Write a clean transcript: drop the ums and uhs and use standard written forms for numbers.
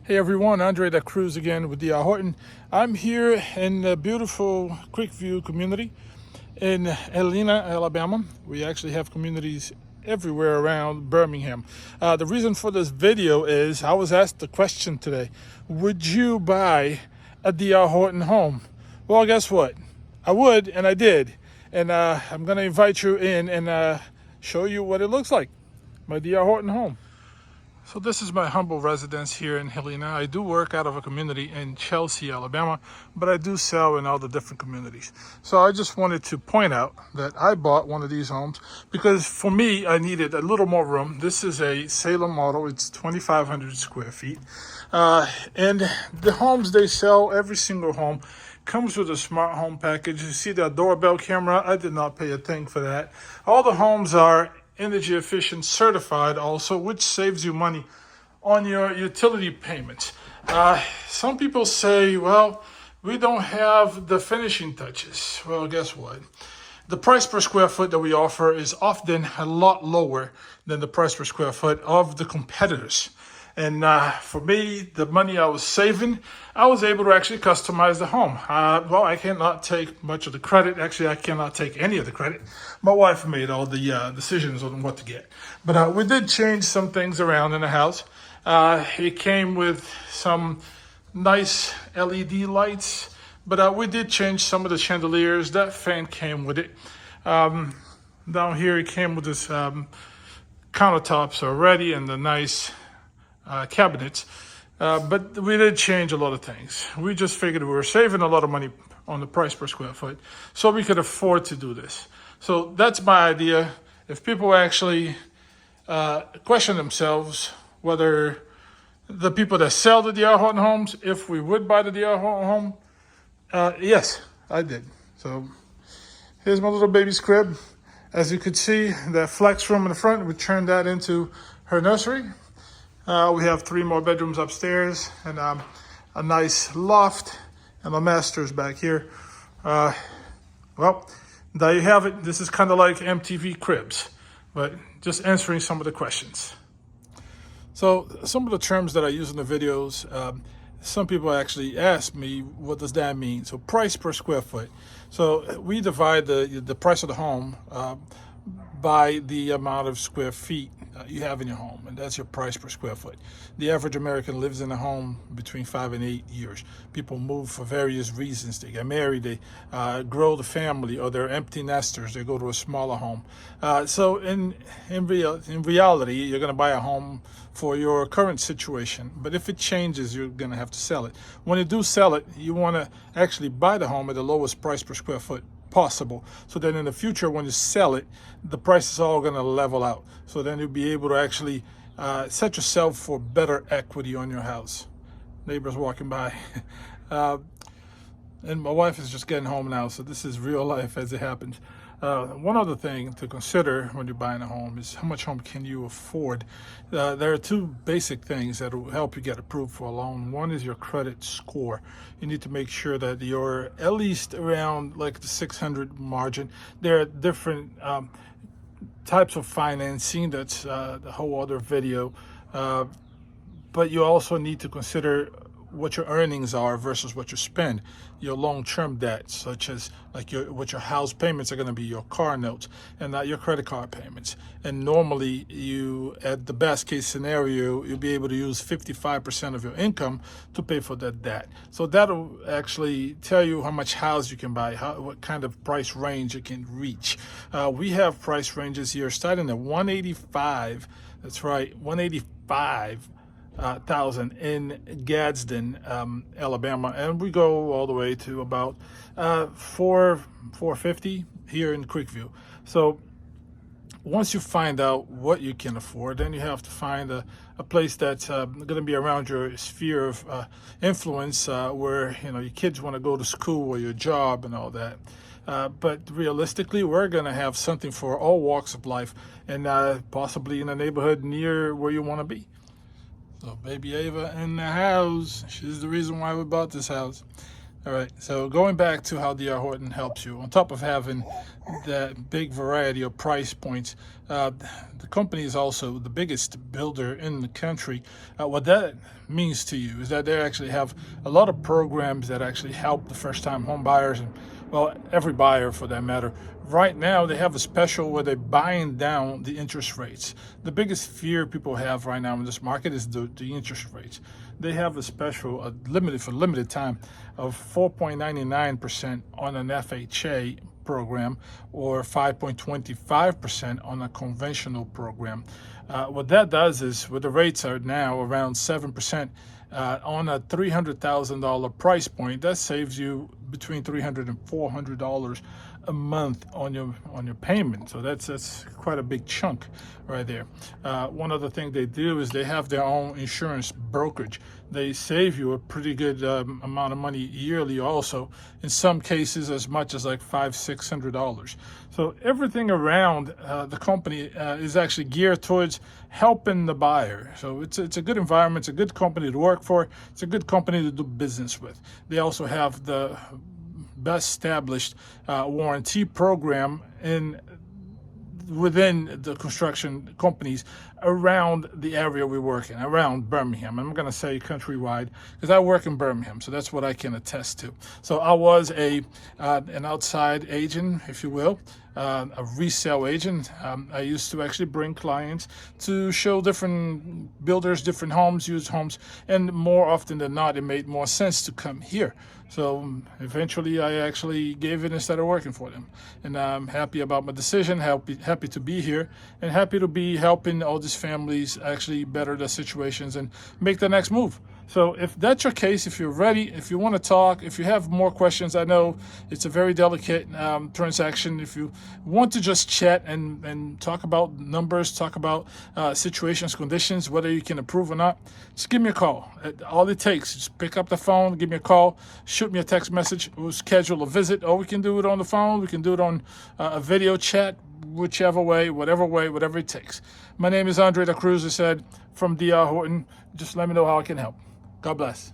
Hey everyone, Andre Da Cruz again with D.R. Horton. I'm here in the beautiful Creekview community in Helena, Alabama. We actually have communities everywhere around Birmingham. The reason for this video is I was asked the question today, would you buy a D.R. Horton home? Well, guess what? I would, and I did. And I'm going to invite you in and show you what it looks like, my D.R. Horton home. So this is my humble residence here in Helena. I do work out of a community in Chelsea, Alabama, but I do sell in all the different communities. So I just wanted to point out that I bought one of these homes because for me, I needed a little more room. This is a Salem model. It's 2,500 square feet. And the homes they sell, every single home, comes with a smart home package. You see that doorbell camera? I did not pay a thing for that. All the homes are energy efficient certified also, which saves you money on your utility payments. Some people say, well, we don't have the finishing touches. Well, guess what? The price per square foot that we offer is often a lot lower than the price per square foot of the competitors. And for me, the money I was saving, I was able to actually customize the home. Well, I cannot take much of the credit. Actually, I cannot take any of the credit. My wife made all the decisions on what to get. But we did change some things around in the house. It came with some nice LED lights, but we did change some of the chandeliers. That fan came with it. Down here, it came with this countertops already and the nice cabinets, but we did change a lot of things. We just figured we were saving a lot of money on the price per square foot, so we could afford to do this. So that's my idea. If people actually question themselves whether the people that sell the D.R. Horton homes, if we would buy the D.R. Horton home, yes, I did. So here's my little baby's crib. As you could see, that flex room in the front, we turned that into her nursery. We have 3 more bedrooms upstairs and a nice loft and a master's back here. Well, there you have it. This is kind of like MTV Cribs, but just answering some of the questions. So some of the terms that I use in the videos, some people actually ask me, what does that mean? So price per square foot. So we divide the price of the home by the amount of square feet you have in your home, and that's your price per square foot. The average American lives in a home between 5 and 8 years. People move for various reasons. They get married, they grow the family, or they're empty nesters. They go to a smaller home. So in reality, you're going to buy a home for your current situation. But if it changes, you're going to have to sell it. When you do sell it, you want to actually buy the home at the lowest price per square foot possible, so then in the future when you sell it, the price is all going to level out, so then you'll be able to actually set yourself for better equity on your house. Neighbors walking by. And my wife is just getting home now, so this is real life as it happens. One other thing to consider when you're buying a home is how much home can you afford. There are 2 basic things that will help you get approved for a loan. One is your credit score. You need to make sure that you're at least around like the 600 margin. There are different types of financing. That's the whole other video. But you also need to consider what your earnings are versus what you spend. Your long-term debt, such as like what your house payments are going to be, your car notes, and not your credit card payments. And normally you, at the best case scenario, you'll be able to use 55% of your income to pay for that debt. So that'll actually tell you how much house you can buy, what kind of price range you can reach. We have price ranges here starting at 185. That's right, 185. Thousand in Gadsden, Alabama, and we go all the way to about 450 here in Creekview. So once you find out what you can afford, then you have to find a place that's going to be around your sphere of influence, where your kids want to go to school or your job and all that. But realistically, we're going to have something for all walks of life, and possibly in a neighborhood near where you want to be. So baby Ava in the house. She's the reason why we bought this house. All right, so going back to how D.R. Horton helps you, on top of having that big variety of price points, the company is also the biggest builder in the country. What that means to you is that they actually have a lot of programs that actually help the first-time home buyers, and well, every buyer for that matter. Right now, they have a special where they're buying down the interest rates. The biggest fear people have right now in this market is the interest rates. They have a special, for limited time, of 4.99% on an FHA program or 5.25% on a conventional program. What that does is, with the rates are now around 7%, on a $300,000 price point, that saves you between $300 and $400 a month on your payment. So that's quite a big chunk right there. One other thing they do is they have their own insurance brokerage. They save you a pretty good amount of money yearly also, in some cases as much as like $500-600. So everything around the company is actually geared towards helping the buyer. So it's a good environment, it's a good company to work for, it's a good company to do business with. They also have the best established warranty program within the construction companies around the area we work in, around Birmingham. I'm going to say countrywide because I work in Birmingham, so that's what I can attest to. So I was an outside agent, if you will, a resale agent. I used to actually bring clients to show different builders, different homes, used homes, and more often than not, it made more sense to come here. So eventually I actually gave it instead of working for them. And I'm happy about my decision, happy to be here, and happy to be helping all these families actually better their situations and make the next move. So if that's your case, if you're ready, if you want to talk, if you have more questions, I know it's a very delicate transaction. If you want to just chat and talk about numbers, talk about situations, conditions, whether you can approve or not, just give me a call. All it takes is pick up the phone, give me a call, shoot me a text message, we'll schedule a visit, or we can do it on the phone, we can do it on a video chat, whichever way, whatever it takes. My name is Andre Da Cruz, I said, from D.R. Horton. Just let me know how I can help. God bless.